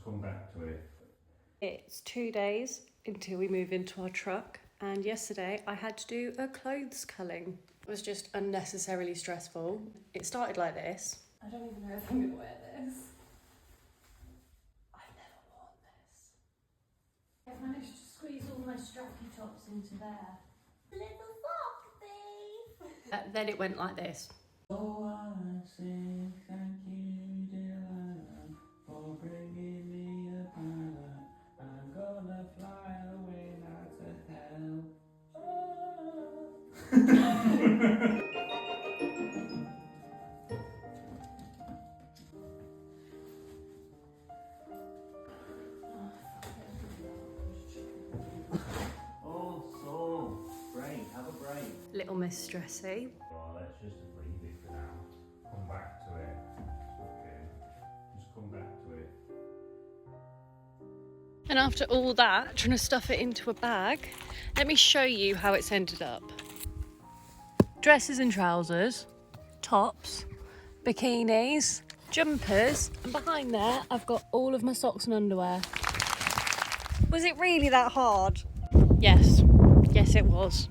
come back to it. It's 2 days until we move into our truck, and yesterday I had to do a clothes culling. It was just unnecessarily stressful. It started like this. I don't even know if I'm gonna wear this. I've never worn this. I've managed to squeeze all my strappy tops into there. Little sock thief! Then it went like this. Oh, I say thank you, Delilah, for bringing me a pilot. I'm gonna fly away now to hell. Oh, so break, have a break. Little Miss Stressy. Well, let's just leave it for now. Come back to it. Okay. Just come back to it. And after all that, trying to stuff it into a bag, let me show you how it's ended up. Dresses and trousers, tops, bikinis, jumpers, and behind there I've got all of my socks and underwear. Was it really that hard? Yes, it was.